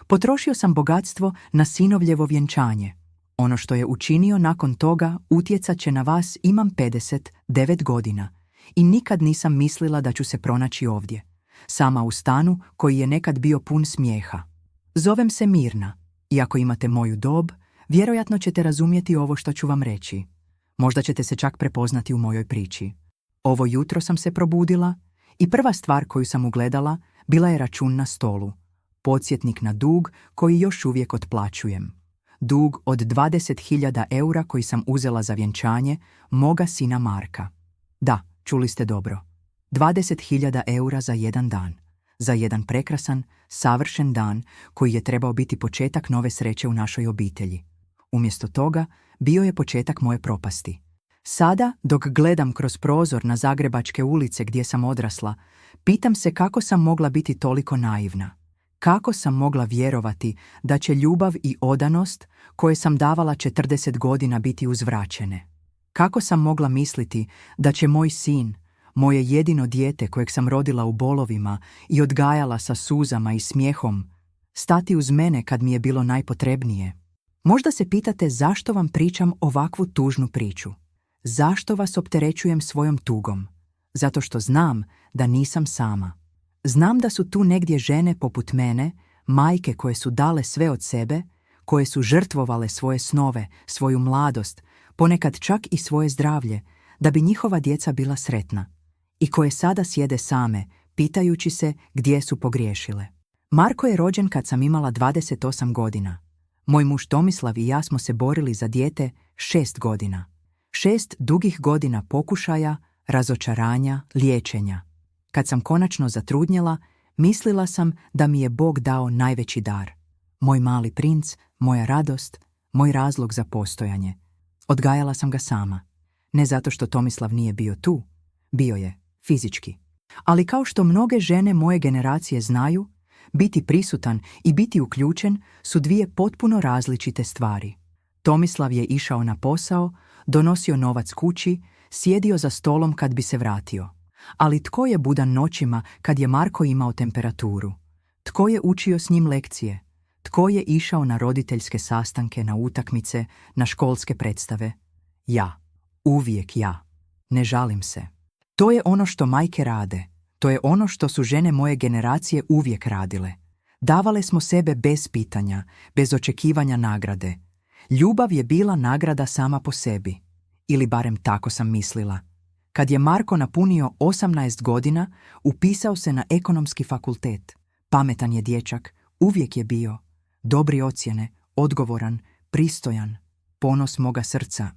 Potrošio sam bogatstvo na sinovljevo vjenčanje. Ono što je učinio nakon toga utjecat će na vas. Imam 59 godina i nikad nisam mislila da ću se pronaći ovdje, sama u stanu koji je nekad bio pun smijeha. Zovem se Mirna i ako imate moju dob, vjerojatno ćete razumjeti ovo što ću vam reći. Možda ćete se čak prepoznati u mojoj priči. Ovo jutro sam se probudila i prva stvar koju sam ugledala bila je račun na stolu. Podsjetnik na dug koji još uvijek otplaćujem. Dug od 20.000 eura koji sam uzela za vjenčanje moga sina Marka. Da, čuli ste dobro. 20.000 eura za jedan dan. Za jedan prekrasan, savršen dan koji je trebao biti početak nove sreće u našoj obitelji. Umjesto toga, bio je početak moje propasti. Sada, dok gledam kroz prozor na zagrebačke ulice gdje sam odrasla, pitam se kako sam mogla biti toliko naivna. Kako sam mogla vjerovati da će ljubav i odanost koje sam davala 40 godina biti uzvraćene? Kako sam mogla misliti da će moj sin, moje jedino dijete kojeg sam rodila u bolovima i odgajala sa suzama i smijehom, stati uz mene kad mi je bilo najpotrebnije? Možda se pitate zašto vam pričam ovakvu tužnu priču. Zašto vas opterećujem svojom tugom? Zato što znam da nisam sama. Znam da su tu negdje žene poput mene, majke koje su dale sve od sebe, koje su žrtvovale svoje snove, svoju mladost, ponekad čak i svoje zdravlje, da bi njihova djeca bila sretna. I koje sada sjede same, pitajući se gdje su pogriješile. Marko je rođen kad sam imala 28 godina. Moj muž Tomislav i ja smo se borili za dijete 6 godina. 6 dugih godina pokušaja, razočaranja, liječenja. Kad sam konačno zatrudnjela, mislila sam da mi je Bog dao najveći dar. Moj mali princ, moja radost, moj razlog za postojanje. Odgajala sam ga sama. Ne zato što Tomislav nije bio tu, bio je, fizički. Ali kao što mnoge žene moje generacije znaju, biti prisutan i biti uključen su dvije potpuno različite stvari. Tomislav je išao na posao, donosio novac kući, sjedio za stolom kad bi se vratio. Ali tko je budan noćima kad je Marko imao temperaturu? Tko je učio s njim lekcije? Tko je išao na roditeljske sastanke, na utakmice, na školske predstave? Ja. Uvijek ja. Ne žalim se. To je ono što majke rade. To je ono što su žene moje generacije uvijek radile. Davale smo sebe bez pitanja, bez očekivanja nagrade. Ljubav je bila nagrada sama po sebi. Ili barem tako sam mislila. Kad je Marko napunio 18 godina, upisao se na ekonomski fakultet. Pametan je dječak, uvijek je bio. Dobri ocjene, odgovoran, pristojan, ponos moga srca.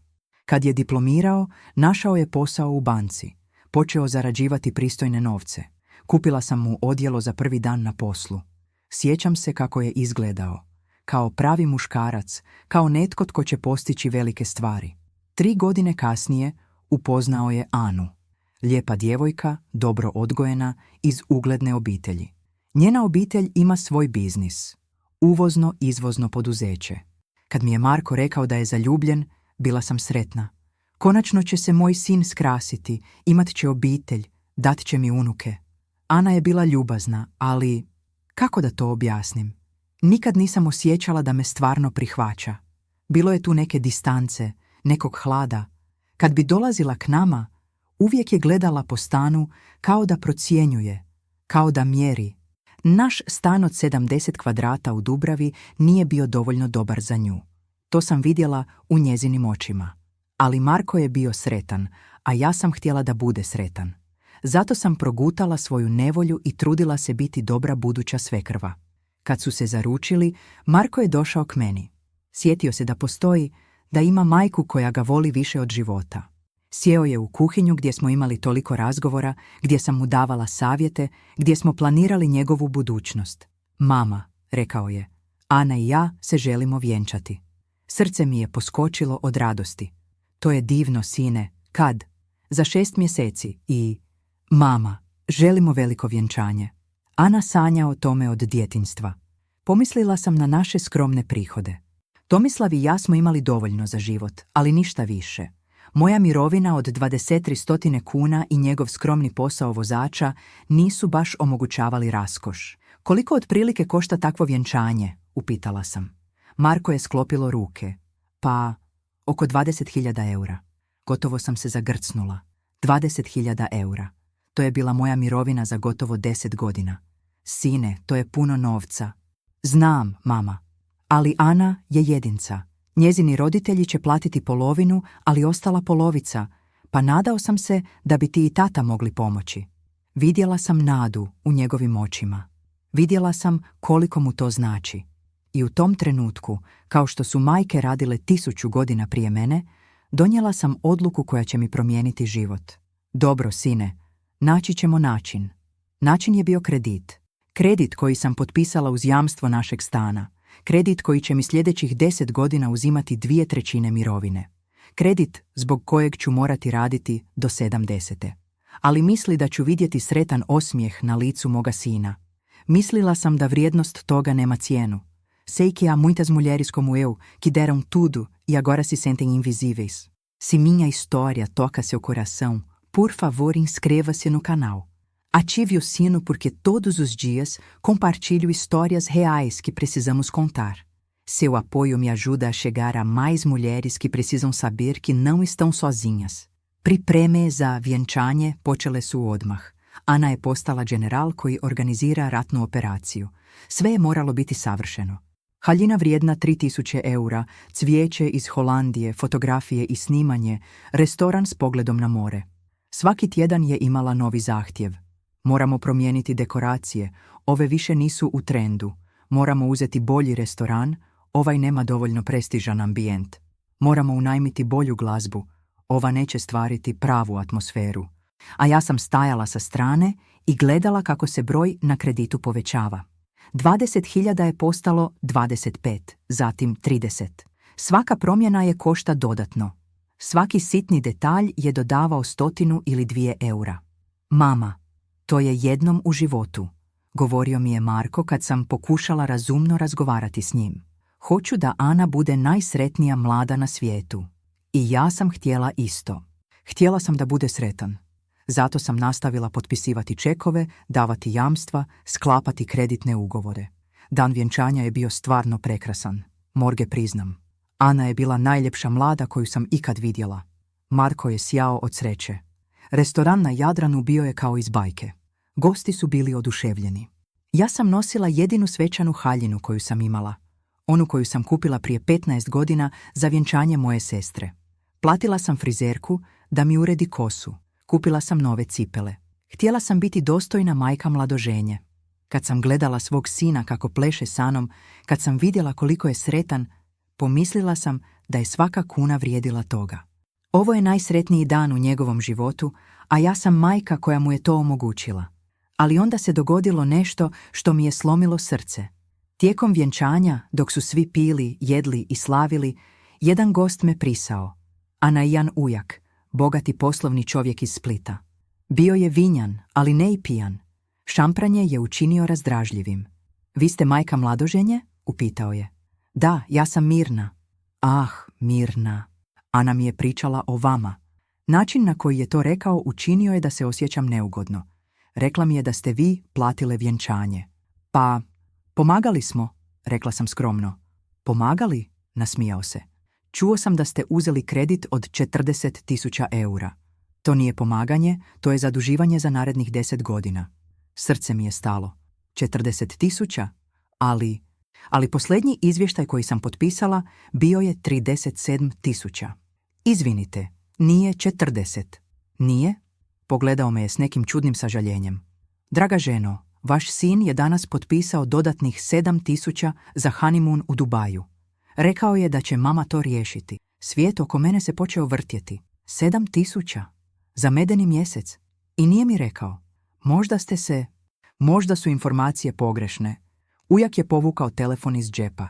Kad je diplomirao, našao je posao u banci. Počeo zarađivati pristojne novce. Kupila sam mu odjelo za prvi dan na poslu. Sjećam se kako je izgledao. Kao pravi muškarac, kao netko tko će postići velike stvari. 3 godine kasnije upoznao je Anu. Lijepa djevojka, dobro odgojena, iz ugledne obitelji. Njena obitelj ima svoj biznis. Uvozno-izvozno poduzeće. Kad mi je Marko rekao da je zaljubljen, bila sam sretna. Konačno će se moj sin skrasiti, imat će obitelj, dat će mi unuke. Ana je bila ljubazna, ali kako da to objasnim? Nikad nisam osjećala da me stvarno prihvaća. Bilo je tu neke distance, nekog hlada. Kad bi dolazila k nama, uvijek je gledala po stanu kao da procjenjuje, kao da mjeri. Naš stan od 70 kvadrata u Dubravi nije bio dovoljno dobar za nju. To sam vidjela u njezinim očima. Ali Marko je bio sretan, a ja sam htjela da bude sretan. Zato sam progutala svoju nevolju i trudila se biti dobra buduća svekrva. Kad su se zaručili, Marko je došao k meni. Sjetio se da postoji, da ima majku koja ga voli više od života. Sjeo je u kuhinju gdje smo imali toliko razgovora, gdje sam mu davala savjete, gdje smo planirali njegovu budućnost. Mama, rekao je, Ana i ja se želimo vjenčati. Srce mi je poskočilo od radosti. To je divno, sine. Kad? Za 6 mjeseci i... Mama, želimo veliko vjenčanje. Ana sanja o tome od djetinjstva. Pomislila sam na naše skromne prihode. Tomislav i ja smo imali dovoljno za život, ali ništa više. Moja mirovina od 2300 kuna i njegov skromni posao vozača nisu baš omogućavali raskoš. Koliko otprilike košta takvo vjenčanje? upitala sam. Marko je sklopilo ruke. Pa, oko 20.000 eura. Gotovo sam se zagrcnula. 20.000 eura. To je bila moja mirovina za gotovo 10 godina. Sine, to je puno novca. Znam, mama. Ali Ana je jedinca. Njezini roditelji će platiti polovinu, ali ostala polovica, pa nadao sam se da bi ti i tata mogli pomoći. Vidjela sam nadu u njegovim očima. Vidjela sam koliko mu to znači. I u tom trenutku, kao što su majke radile 1000 godina prije mene, donijela sam odluku koja će mi promijeniti život. Dobro, sine, naći ćemo način. Način je bio kredit. Kredit koji sam potpisala uz jamstvo našeg stana. Kredit koji će mi sljedećih 10 godina uzimati 2/3 mirovine. Kredit zbog kojeg ću morati raditi do 70. Ali misli da ću vidjeti sretan osmijeh na licu moga sina. Mislila sam da vrijednost toga nema cijenu. Sei que há muitas mulheres como eu que deram tudo e agora se sentem invisíveis. Se minha história toca seu coração, por favor inscreva-se no canal. Ative o sino porque todos os dias compartilho histórias reais que precisamos contar. Seu apoio me ajuda a chegar a mais mulheres que precisam saber que não estão sozinhas. Pripreme za vjenčanje počele su odmah. Ana je postala general koji organizira ratnu operaciju. Sve je moralo biti savršeno. Haljina vrijedna 3000 eura, cvijeće iz Holandije, fotografije i snimanje, restoran s pogledom na more. Svaki tjedan je imala novi zahtjev. Moramo promijeniti dekoracije, ove više nisu u trendu. Moramo uzeti bolji restoran, ovaj nema dovoljno prestižan ambijent. Moramo unajmiti bolju glazbu, ova neće stvariti pravu atmosferu. A ja sam stajala sa strane i gledala kako se broj na kreditu povećava. 20.000 je postalo 25, zatim 30. Svaka promjena je košta dodatno. Svaki sitni detalj je dodavao 100 ili 2 eura. Mama, to je jednom u životu, govorio mi je Marko kad sam pokušala razumno razgovarati s njim. Hoću da Ana bude najsretnija mlada na svijetu. I ja sam htjela isto. Htjela sam da bude sretan. Zato sam nastavila potpisivati čekove, davati jamstva, sklapati kreditne ugovore. Dan vjenčanja je bio stvarno prekrasan. Morge priznam. Ana je bila najljepša mlada koju sam ikad vidjela. Marko je sjao od sreće. Restoran na Jadranu bio je kao iz bajke. Gosti su bili oduševljeni. Ja sam nosila jedinu svečanu haljinu koju sam imala. Onu koju sam kupila prije 15 godina za vjenčanje moje sestre. Platila sam frizerku da mi uredi kosu. Kupila sam nove cipele. Htjela sam biti dostojna majka mladoženje. Kad sam gledala svog sina kako pleše s Anom, kad sam vidjela koliko je sretan, pomislila sam da je svaka kuna vrijedila toga. Ovo je najsretniji dan u njegovom životu, a ja sam majka koja mu je to omogućila. Ali onda se dogodilo nešto što mi je slomilo srce. Tijekom vjenčanja, dok su svi pili, jedli i slavili, jedan gost me prisao. Anajan Ujak, bogati poslovni čovjek iz Splita. Bio je vinjan, ali ne i pijan. Šampranje je učinio razdražljivim. Vi ste majka mladoženje? Upitao je. Da, ja sam Mirna. Ah, Mirna. Ana mi je pričala o vama. Način na koji je to rekao učinio je da se osjećam neugodno. Rekla mi je da ste vi platile vjenčanje. Pa, pomagali smo, rekla sam skromno. Pomagali? Nasmijao se. Čuo sam da ste uzeli kredit od 40.000 eura. To nije pomaganje, to je zaduživanje za narednih 10 godina. Srce mi je stalo. 40.000? Ali posljednji izvještaj koji sam potpisala bio je 37.000. Izvinite, nije 40. Nije? Pogledao me je s nekim čudnim sažaljenjem. Draga ženo, vaš sin je danas potpisao dodatnih 7.000 za honeymoon u Dubaju. Rekao je da će mama to riješiti. Svijet oko mene se počeo vrtjeti. 7.000? Za medeni mjesec. I nije mi rekao. Možda su informacije pogrešne. Ujak je povukao telefon iz džepa.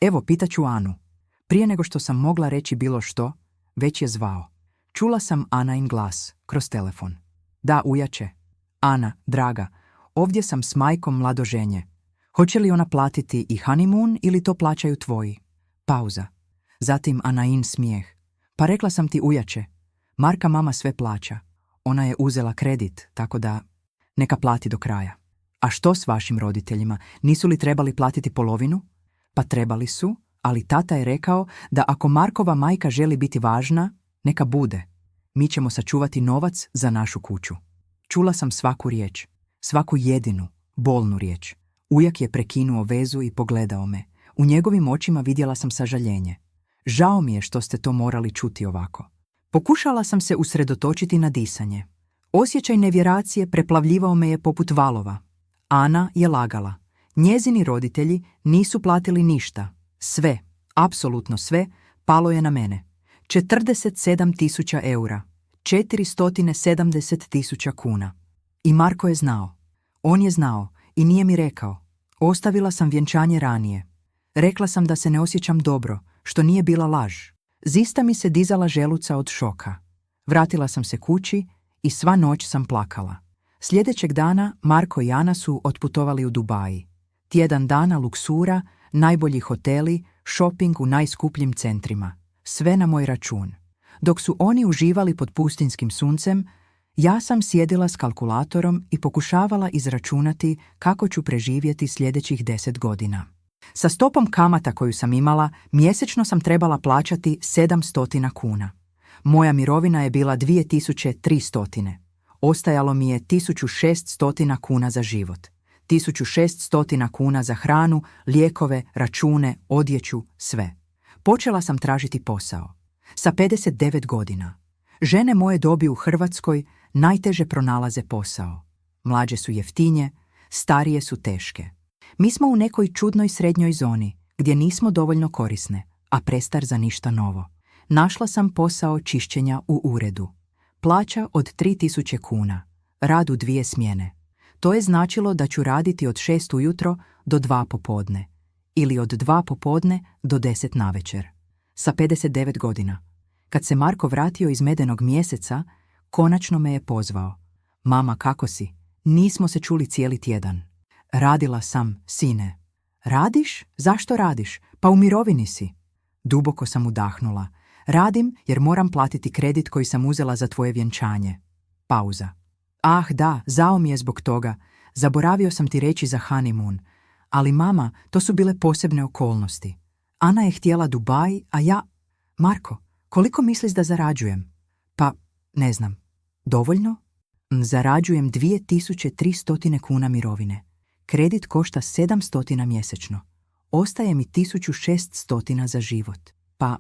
Evo, pitaću Anu. Prije nego što sam mogla reći bilo što, već je zvao. Čula sam Anain glas kroz telefon. Da, ujače. Ana, draga, ovdje sam s majkom mladoženje. Hoće li ona platiti i honeymoon ili to plaćaju tvoji? Pauza. Zatim Anain smijeh. Pa rekla sam ti, ujače, Marka mama sve plaća. Ona je uzela kredit, tako da neka plati do kraja. A što s vašim roditeljima? Nisu li trebali platiti polovinu? Pa trebali su, ali tata je rekao da ako Markova majka želi biti važna, neka bude. Mi ćemo sačuvati novac za našu kuću. Čula sam svaku riječ, svaku jedinu, bolnu riječ. Ujak je prekinuo vezu i pogledao me. U njegovim očima vidjela sam sažaljenje. Žao mi je što ste to morali čuti ovako. Pokušala sam se usredotočiti na disanje. Osjećaj nevjeracije preplavljivao me je poput valova. Ana je lagala. Njezini roditelji nisu platili ništa. Sve, apsolutno sve, palo je na mene. 47.000 eura. 470.000 kuna. I Marko je znao. On je znao i nije mi rekao. Ostavila sam vjenčanje ranije. Rekla sam da se ne osjećam dobro, što nije bila laž. Zista mi se dizala želuca od šoka. Vratila sam se kući i sva noć sam plakala. Sljedećeg dana Marko i Ana su otputovali u Dubaji. Tjedan dana luksura, najbolji hoteli, šoping u najskupljim centrima. Sve na moj račun. Dok su oni uživali pod pustinskim suncem, ja sam sjedila s kalkulatorom i pokušavala izračunati kako ću preživjeti sljedećih 10 godina. Sa stopom kamata koju sam imala, mjesečno sam trebala plaćati 700 kuna. Moja mirovina je bila 2300. Ostajalo mi je 1600 kuna za život. 1600 kuna za hranu, lijekove, račune, odjeću, sve. Počela sam tražiti posao. Sa 59 godina. Žene moje dobi u Hrvatskoj najteže pronalaze posao. Mlađe su jeftinje, starije su teške. Mi smo u nekoj čudnoj srednjoj zoni, gdje nismo dovoljno korisne, a prestar za ništa novo. Našla sam posao čišćenja u uredu. Plaća od 3000 kuna. Rad u 2 smjene. To je značilo da ću raditi od 6 ujutro do 2 popodne. Ili od 2 popodne do 10 navečer. Sa 59 godina. Kad se Marko vratio iz medenog mjeseca, konačno me je pozvao. Mama, kako si? Nismo se čuli cijeli tjedan. Radila sam, sine. Radiš? Zašto radiš? Pa u mirovini si. Duboko sam udahnula. Radim jer moram platiti kredit koji sam uzela za tvoje vjenčanje. Pauza. Ah da, žao mi je zbog toga. Zaboravio sam ti reći za honeymoon. Ali mama, to su bile posebne okolnosti. Ana je htjela Dubaj, a ja... Marko, koliko misliš da zarađujem? Pa, ne znam. Dovoljno? Zarađujem 2300 kuna mirovine. Kredit košta 700 mjesečno. Ostaje mi 1600 za život. Pa,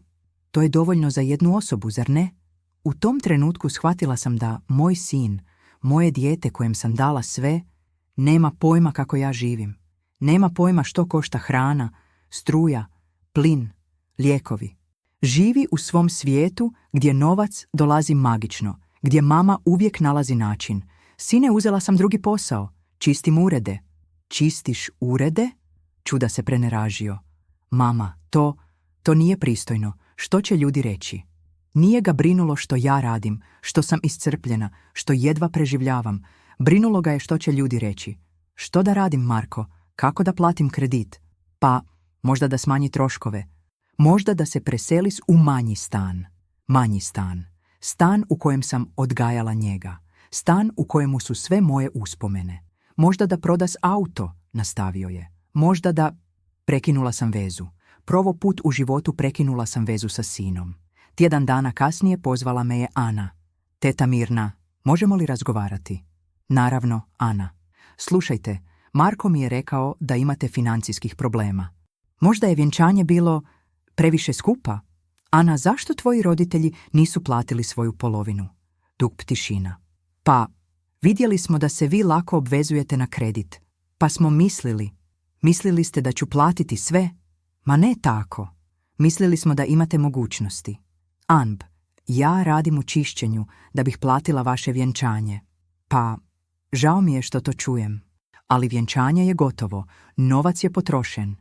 to je dovoljno za jednu osobu, zar ne? U tom trenutku shvatila sam da moj sin, moje dijete kojem sam dala sve, nema pojma kako ja živim. Nema pojma što košta hrana, struja, plin, lijekovi. Živi u svom svijetu gdje novac dolazi magično, gdje mama uvijek nalazi način. Sine, uzela sam drugi posao. Čistim urede. Čistiš urede? Čuda se preneražio. Mama, to nije pristojno. Što će ljudi reći? Nije ga brinulo što ja radim, što sam iscrpljena, što jedva preživljavam. Brinulo ga je što će ljudi reći. Što da radim, Marko? Kako da platim kredit? Pa, možda da smanji troškove. Možda da se preselis u manji stan. Manji stan. Stan u kojem sam odgajala njega. Stan u kojemu su sve moje uspomene. Možda da prodas auto, nastavio je. Možda da... Prekinula sam vezu. Prvo put u životu prekinula sam vezu sa sinom. Tjedan dana kasnije pozvala me je Ana. Teta Mirna, možemo li razgovarati? Naravno, Ana. Slušajte, Marko mi je rekao da imate financijskih problema. Možda je vjenčanje bilo previše skupa? Ana, zašto tvoji roditelji nisu platili svoju polovinu? Dug tišina. Pa, vidjeli smo da se vi lako obvezujete na kredit. Pa smo mislili ste da ću platiti sve? Ma ne tako. Mislili smo da imate mogućnosti. Anb, ja radim u čišćenju da bih platila vaše vjenčanje. Pa, žao mi je što to čujem. Ali vjenčanje je gotovo, novac je potrošen.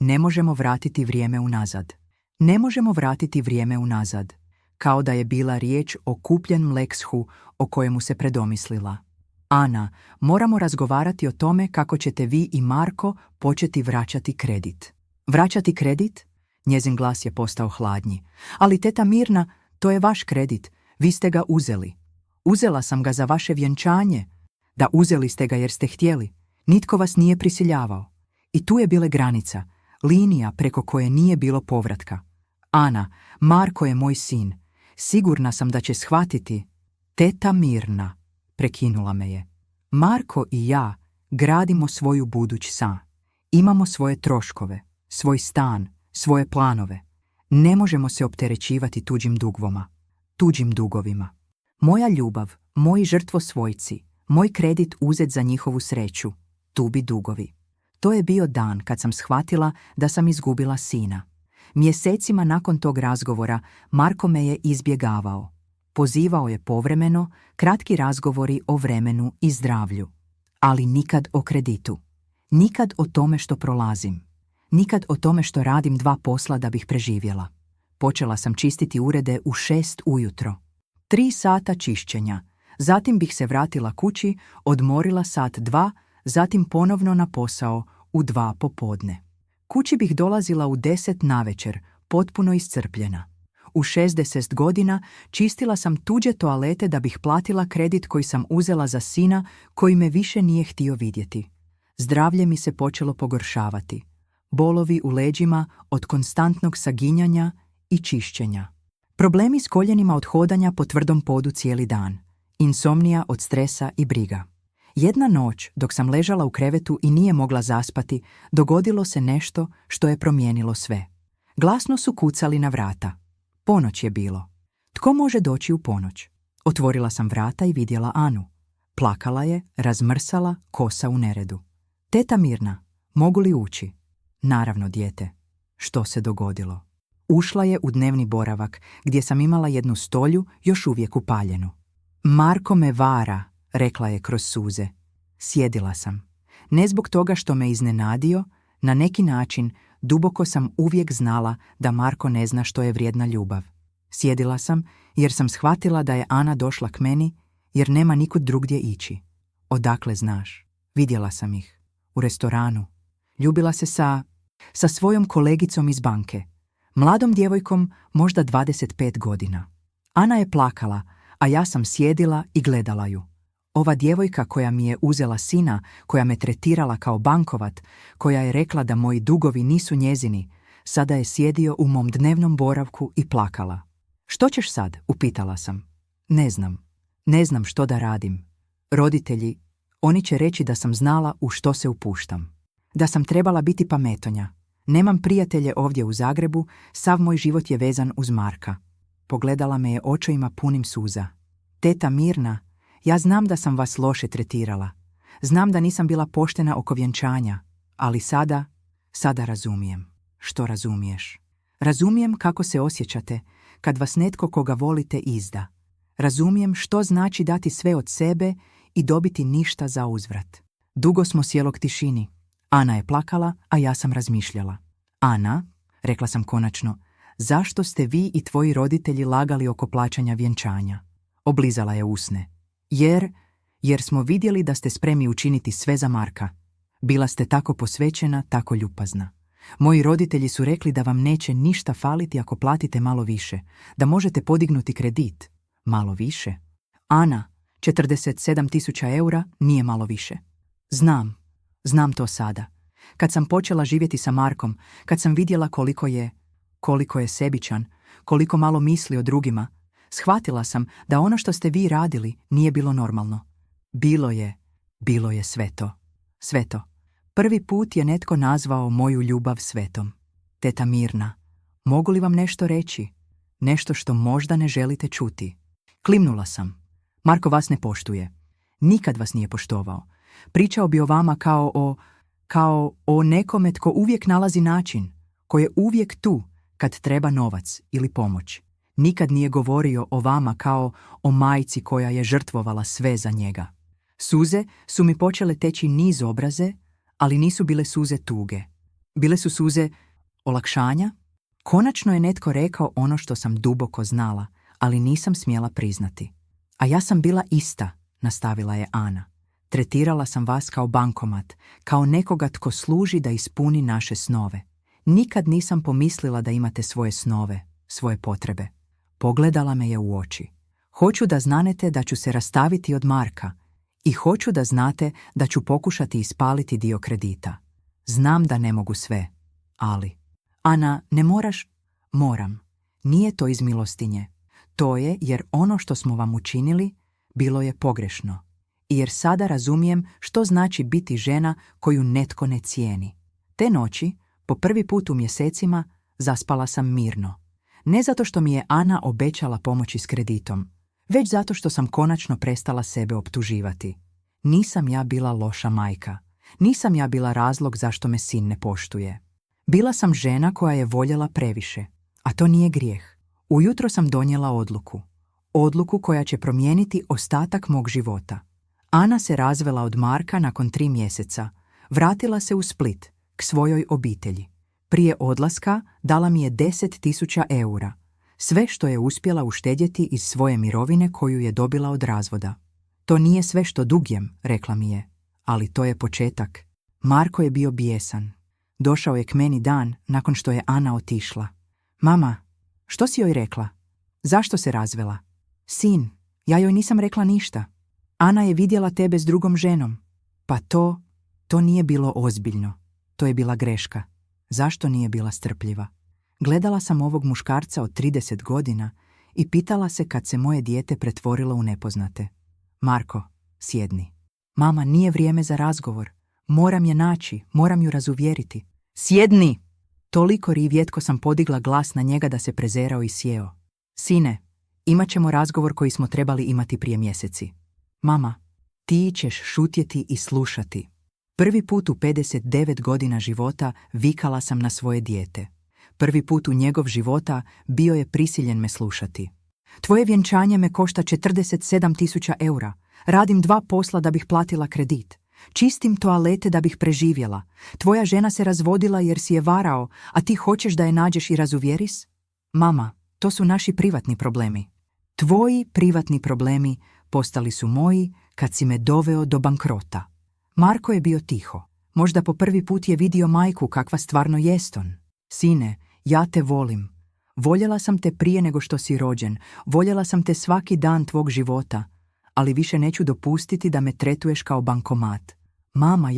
Ne možemo vratiti vrijeme unazad. Ne možemo vratiti vrijeme unazad. Kao da je bila riječ o kupljenom lekshu o kojemu se predomislila. Ana, moramo razgovarati o tome kako ćete vi i Marko početi vraćati kredit. Vraćati kredit? Njezin glas je postao hladnji. Ali teta Mirna, to je vaš kredit. Vi ste ga uzeli. Uzela sam ga za vaše vjenčanje. Da, uzeli ste ga jer ste htjeli. Nitko vas nije prisiljavao. I tu je bila granica. linija preko koje nije bilo povratka. Ana, Marko je moj sin. Sigurna sam da će shvatiti. Teta Mirna, prekinula me je. Marko i ja gradimo svoju buduć san. Imamo svoje troškove, svoj stan, svoje planove. Ne možemo se opterećivati tuđim dugovima. Moja ljubav, moji žrtvosvojci, moj kredit uzet za njihovu sreću, tubi dugovi. To je bio dan kad sam shvatila da sam izgubila sina. Mjesecima nakon tog razgovora Marko me je izbjegavao. Pozivao je povremeno, kratki razgovori o vremenu i zdravlju. Ali nikad o kreditu. Nikad o tome što prolazim. Nikad o tome što radim 2 posla da bih preživjela. Počela sam čistiti urede u 6 ujutro. 3 sata čišćenja. Zatim bih se vratila kući, odmorila 1-2, zatim ponovno na posao u 2 popodne. Kući bih dolazila u 10 navečer, potpuno iscrpljena. U 60 godina čistila sam tuđe toalete da bih platila kredit koji sam uzela za sina koji me više nije htio vidjeti. Zdravlje mi se počelo pogoršavati. Bolovi u leđima od konstantnog saginjanja i čišćenja. Problemi s koljenima od hodanja po tvrdom podu cijeli dan. Insomnija od stresa i briga. Jedna noć, dok sam ležala u krevetu i nije mogla zaspati, dogodilo se nešto što je promijenilo sve. Glasno su kucali na vrata. Ponoć je bilo. Tko može doći u ponoć? Otvorila sam vrata i vidjela Anu. Plakala je, razmrsala, kosa u neredu. Teta Mirna, mogu li ući? Naravno, dijete. Što se dogodilo? Ušla je u dnevni boravak, gdje sam imala jednu stolju, još uvijek upaljenu. Marko me vara, rekla je kroz suze. Sjedila sam. Ne zbog toga što me iznenadio, na neki način duboko sam uvijek znala da Marko ne zna što je vrijedna ljubav. Sjedila sam jer sam shvatila da je Ana došla k meni jer nema nikud drugdje ići. Odakle znaš? Vidjela sam ih. U restoranu. Ljubila se sa svojom kolegicom iz banke. Mladom djevojkom, možda 25 godina. Ana je plakala, a ja sam sjedila i gledala ju. Ova djevojka koja mi je uzela sina, koja me tretirala kao bankovat, koja je rekla da moji dugovi nisu njezini, sada je sjedio u mom dnevnom boravku i plakala. Što ćeš sad? Upitala sam. Ne znam što da radim. Roditelji, oni će reći da sam znala u što se upuštam. Da sam trebala biti pametonja. Nemam prijatelje ovdje u Zagrebu, sav moj život je vezan uz Marka. Pogledala me je očima punim suza. Teta Mirna, ja znam da sam vas loše tretirala. Znam da nisam bila poštena oko vjenčanja, ali sada razumijem. Što razumiješ? Razumijem kako se osjećate kad vas netko koga volite izda. Razumijem što znači dati sve od sebe i dobiti ništa za uzvrat. Dugo smo sjelo k tišini. Ana je plakala, a ja sam razmišljala. Ana, rekla sam konačno, zašto ste vi i tvoji roditelji lagali oko plaćanja vjenčanja? Oblizala je usne. Jer smo vidjeli da ste spremni učiniti sve za Marka. Bila ste tako posvećena, tako ljubazna. Moji roditelji su rekli da vam neće ništa faliti ako platite malo više, da možete podignuti kredit. Malo više? Ana, 47.000 eura nije malo više. Znam to sada. Kad sam počela živjeti sa Markom, kad sam vidjela koliko je sebičan, koliko malo misli o drugima, shvatila sam da ono što ste vi radili nije bilo normalno. Bilo je sveto. Prvi put je netko nazvao moju ljubav svetom. Teta Mirna, mogu li vam nešto reći? Nešto što možda ne želite čuti. Klimnula sam. Marko vas ne poštuje. Nikad vas nije poštovao. Pričao bi o vama kao o nekome tko uvijek nalazi način, koji je uvijek tu kad treba novac ili pomoć. Nikad nije govorio o vama kao o majci koja je žrtvovala sve za njega. Suze su mi počele teći niz obraze, ali nisu bile suze tuge. Bile su suze olakšanja. Konačno je netko rekao ono što sam duboko znala, ali nisam smjela priznati. A ja sam bila ista, nastavila je Ana. Tretirala sam vas kao bankomat, kao nekoga tko služi da ispuni naše snove. Nikad nisam pomislila da imate svoje snove, svoje potrebe. Pogledala me je u oči. Hoću da znate da ću se rastaviti od Marka i hoću da znate da ću pokušati ispaliti dio kredita. Znam da ne mogu sve, ali. Ana, ne moraš? Moram. Nije to iz milostinje. To je jer ono što smo vam učinili bilo je pogrešno. I jer sada razumijem što znači biti žena koju netko ne cijeni. Te noći, po prvi put u mjesecima, zaspala sam mirno. Ne zato što mi je Ana obećala pomoći s kreditom, već zato što sam konačno prestala sebe optuživati. Nisam ja bila loša majka. Nisam ja bila razlog zašto me sin ne poštuje. Bila sam žena koja je voljela previše, a to nije grijeh. Ujutro sam donijela odluku. Odluku koja će promijeniti ostatak mog života. Ana se razvela od Marka nakon 3 mjeseca. Vratila se u Split, k svojoj obitelji. Prije odlaska dala mi je 10.000 eura. Sve što je uspjela uštedjeti iz svoje mirovine koju je dobila od razvoda. To nije sve što dugjem, rekla mi je, ali to je početak. Marko je bio bijesan. Došao je k meni dan nakon što je Ana otišla. Mama, što si joj rekla? Zašto se razvela? Sin, ja joj nisam rekla ništa. Ana je vidjela tebe s drugom ženom. Pa to nije bilo ozbiljno. To je bila greška. Zašto nije bila strpljiva? Gledala sam ovog muškarca od 30 godina i pitala se kad se moje dijete pretvorilo u nepoznate. Marko, sjedni. Mama, nije vrijeme za razgovor. Moram je naći, moram ju razuvjeriti. Sjedni! Toliko rivjetko sam podigla glas na njega da se prezerao i sjeo. Sine, imat ćemo razgovor koji smo trebali imati prije mjeseci. Mama, ti ćeš šutjeti i slušati. Prvi put u 59 godina života vikala sam na svoje dijete. Prvi put u njegov života bio je prisiljen me slušati. Tvoje vjenčanje me košta 47.000 eura. Radim 2 posla da bih platila kredit. Čistim toalete da bih preživjela. Tvoja žena se razvodila jer si je varao, a ti hoćeš da je nađeš i razuvjeris? Mama, to su naši privatni problemi. Tvoji privatni problemi postali su moji kad si me doveo do bankrota. Marko je bio tiho. Možda po prvi put je vidio majku kakva stvarno jest on. Sine, ja te volim. Voljela sam te prije nego što si rođen. Voljela sam te svaki dan tvog života. Ali više neću dopustiti da me tretuješ kao bankomat. Mama,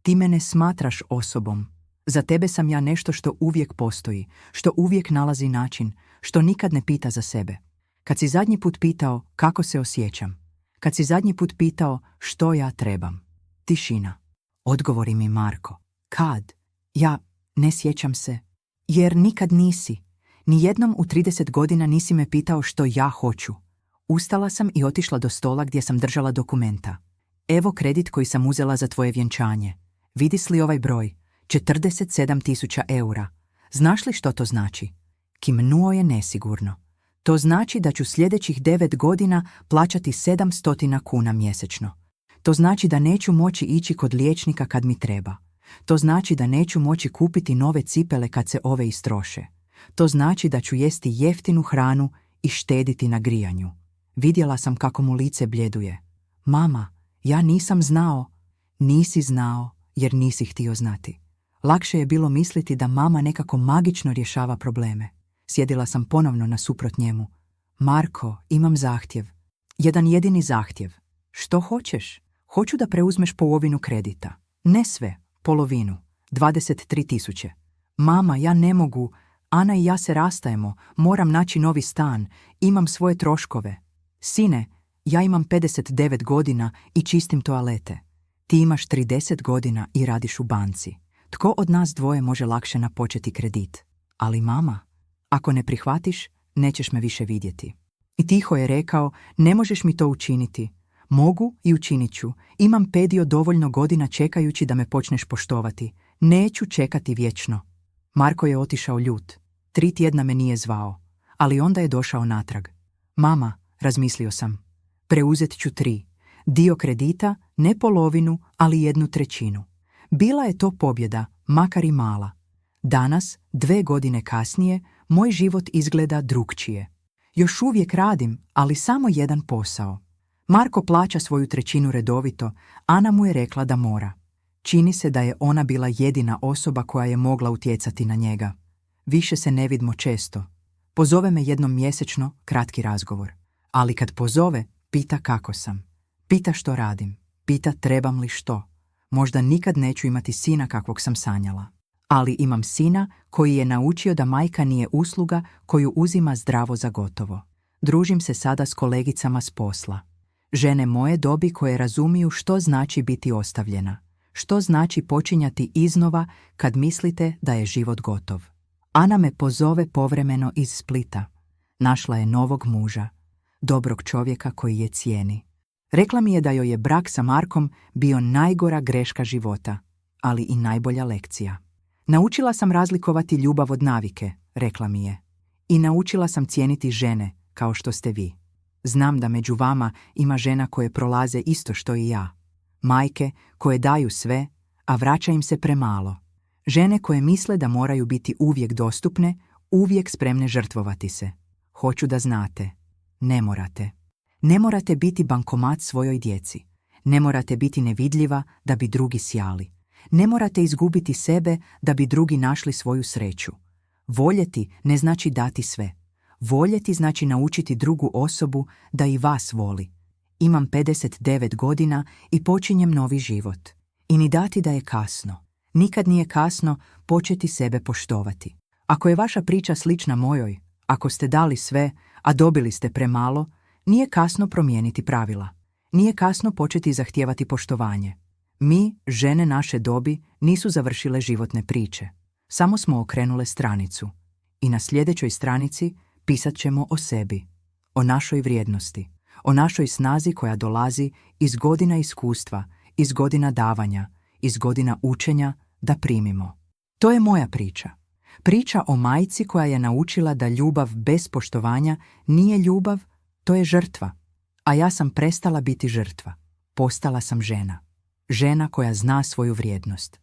ti me ne smatraš osobom. Za tebe sam ja nešto što uvijek postoji, što uvijek nalazi način, što nikad ne pita za sebe. Kad si zadnji put pitao kako se osjećam, kad si zadnji put pitao što ja trebam. Tišina. Odgovori mi Marko. Kad? Ja ne sjećam se. Jer nikad nisi. Nijednom u 30 godina nisi me pitao što ja hoću. Ustala sam i otišla do stola gdje sam držala dokumenta. Evo kredit koji sam uzela za tvoje vjenčanje. Vidiš li ovaj broj? 47.000 eura. Znaš li što to znači? Kimnuo je nesigurno. To znači da ću sljedećih 9 godina plaćati 700 kuna mjesečno. To znači da neću moći ići kod liječnika kad mi treba. To znači da neću moći kupiti nove cipele kad se ove istroše. To znači da ću jesti jeftinu hranu i štediti na grijanju. Vidjela sam kako mu lice bljeduje. Mama, ja nisam znao. Nisi znao jer nisi htio znati. Lakše je bilo misliti da mama nekako magično rješava probleme. Sjedila sam ponovno nasuprot njemu. Marko, imam zahtjev. Jedan jedini zahtjev. Što hoćeš? Hoću da preuzmeš polovinu kredita. Ne sve, polovinu. 23.000. Mama, ja ne mogu. Ana i ja se rastajemo. Moram naći novi stan. Imam svoje troškove. Sine, ja imam 59 godina i čistim toalete. Ti imaš 30 godina i radiš u banci. Tko od nas dvoje može lakše napočeti kredit? Ali mama, ako ne prihvatiš, nećeš me više vidjeti. I tiho je rekao, ne možeš mi to učiniti. Mogu i učinit ću. Imam pedio dovoljno godina čekajući da me počneš poštovati. Neću čekati vječno. Marko je otišao ljut. 3 tjedna me nije zvao. Ali onda je došao natrag. Mama, razmislio sam. Preuzet ću 3. Dio kredita, ne polovinu, ali 1/3. Bila je to pobjeda, makar i mala. Danas, 2 godine kasnije, moj život izgleda drukčije. Još uvijek radim, ali samo jedan posao. Marko plaća svoju 1/3 redovito, Ana mu je rekla da mora. Čini se da je ona bila jedina osoba koja je mogla utjecati na njega. Više se ne vidimo često. Pozove me jednom mjesečno, kratki razgovor. Ali kad pozove, pita kako sam. Pita što radim. Pita trebam li što. Možda nikad neću imati sina kakvog sam sanjala. Ali imam sina koji je naučio da majka nije usluga koju uzima zdravo za gotovo. Družim se sada s kolegicama s posla. Žene moje dobi koje razumiju što znači biti ostavljena, što znači počinjati iznova kad mislite da je život gotov. Ana me pozove povremeno iz Splita. Našla je novog muža, dobrog čovjeka koji je cijeni. Rekla mi je da joj je brak sa Markom bio najgora greška života, ali i najbolja lekcija. Naučila sam razlikovati ljubav od navike, rekla mi je. I naučila sam cijeniti žene, kao što ste vi. Znam da među vama ima žena koje prolaze isto što i ja. Majke koje daju sve, a vraća im se premalo. Žene koje misle da moraju biti uvijek dostupne, uvijek spremne žrtvovati se. Hoću da znate, ne morate. Ne morate biti bankomat svojoj djeci. Ne morate biti nevidljiva da bi drugi sjali. Ne morate izgubiti sebe da bi drugi našli svoju sreću. Voljeti ne znači dati sve. Voljeti znači naučiti drugu osobu da i vas voli. Imam 59 godina i počinjem novi život. I ni dati da je kasno. Nikad nije kasno početi sebe poštovati. Ako je vaša priča slična mojoj, ako ste dali sve, a dobili ste premalo, nije kasno promijeniti pravila. Nije kasno početi zahtijevati poštovanje. Mi, žene naše dobi, nisu završile životne priče. Samo smo okrenule stranicu. I na sljedećoj stranici pisat ćemo o sebi, o našoj vrijednosti, o našoj snazi koja dolazi iz godina iskustva, iz godina davanja, iz godina učenja da primimo. To je moja priča. Priča o majci koja je naučila da ljubav bez poštovanja nije ljubav, to je žrtva. A ja sam prestala biti žrtva. Postala sam žena. Žena koja zna svoju vrijednost.